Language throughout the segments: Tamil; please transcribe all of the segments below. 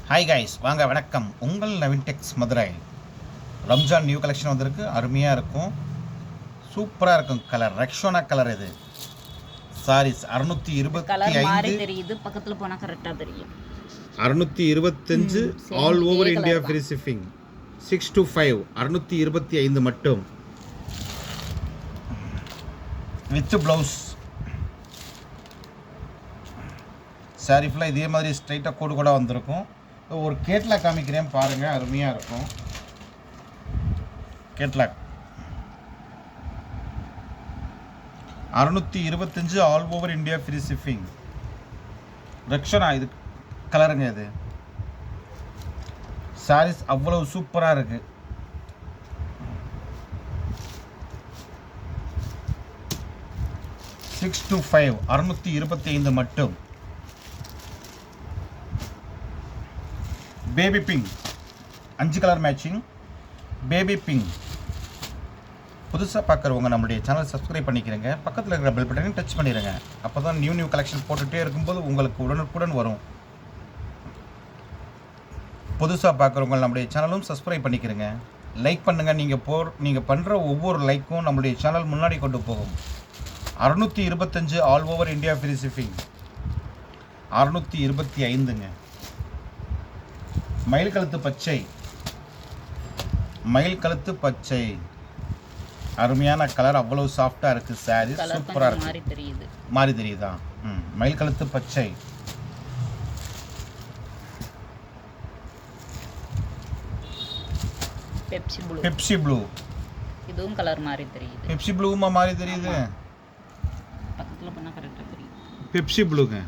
ஹாய் கைஸ், வாங்க வணக்கம். உங்கள் நவீன் டெக்ஸ் மதுரை. ரம்ஜான் நியூ கலெக்ஷன் வந்திருக்கு. அருமையாக இருக்கும், சூப்பராக இருக்கும். Colour Rexona colour. இது சாரீஸ் 625 தெரியுது, பக்கத்தில் போனால் கரெக்டாக தெரியும். 625 all over India free shipping. 6 to 5 625 மட்டும் வித் ப்ளவுஸ். சாரி ஃபுல்லாக இதே மாதிரி ஸ்ட்ரைட்டாக கோடு கூட வந்திருக்கும். ஒரு கேட்லாக் காமிக்கிறேன் பாருங்கள், அருமையாக இருக்கும். Catalogue 625 all over India free shipping. Rakshana இது கலருங்க. இது சாரீஸ் அவ்வளவு சூப்பராக இருக்கு. $6 to 5 625 மட்டும். Baby pink 5 colour matching. Baby pink. புதுசாக பார்க்குறவங்க நம்மளுடைய சேனல் சப்ஸ்கிரைப் பண்ணிக்கிறேங்க. பக்கத்தில் இருக்கிற பெல் பட்டனையும் டச் பண்ணிடுங்க. அப்போ தான் நியூ கலெக்ஷன் போட்டுகிட்டே இருக்கும்போது உங்களுக்கு உடனுக்குடன் வரும். புதுசாக பார்க்குறவங்க நம்மளுடைய சேனலும் சப்ஸ்கிரைப் பண்ணிக்கிறேங்க. லைக் பண்ணுங்கள். நீங்கள் பண்ணுற ஒவ்வொரு லைக்கும் நம்மளுடைய சேனல் முன்னாடி கொண்டு போகும். 625 all over India free shipping. 625ங்க. மயில் கழுத்து பச்சை. மயில் கழுத்து பச்சை அருமையான கலர். அவ்வளவு சாஃப்டாக இருக்குது. சாரி சூப்பராக இருக்கு. மாறி தெரியுதா? மயில் கழுத்து பச்சை. Pepsi blue. இதுவும் கலர் மாறி தெரியுது. பெப்சி ப்ளூமா மாறி தெரியுது. பக்கத்தில் பண்ணால் கரெக்டாக தெரியும். பெப்சி ப்ளூங்க.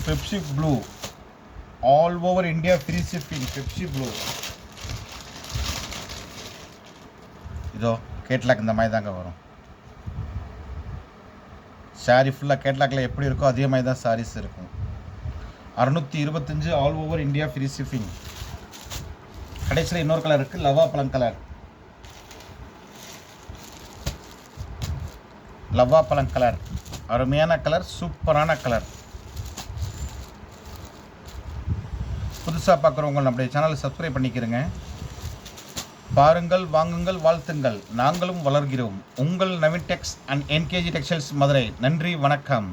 Pepsi blue all over India free shipping. Pepsi blue. இதோ கேட்லாக் இந்த மாதிரி தாங்க வரும். சாரி ஃபுல்லாக கேட்லாக்ல எப்படி இருக்கோ அதே மாதிரி தான் சாரீஸ் இருக்கும். 625 all over India free shipping. கடைசியில் இன்னொரு கலர் இருக்குது, லவா பழம் கலர். லவா பழம் கலர் அருமையான கலர், சூப்பரான கலர். புதுசாக பார்க்குறவங்க நம்முடைய சேனலை சப்ஸ்கிரைப் பண்ணிக்கிறேங்க. பாருங்கள், வாங்குங்கள், வாழ்த்துங்கள். நாங்களும் வளர்கிறோம். உங்கள் நவீன் டெக்ஸ் அண்ட் என்கேஜி டெக்ஸ்டைல்ஸ் மதுரை. நன்றி, வணக்கம்.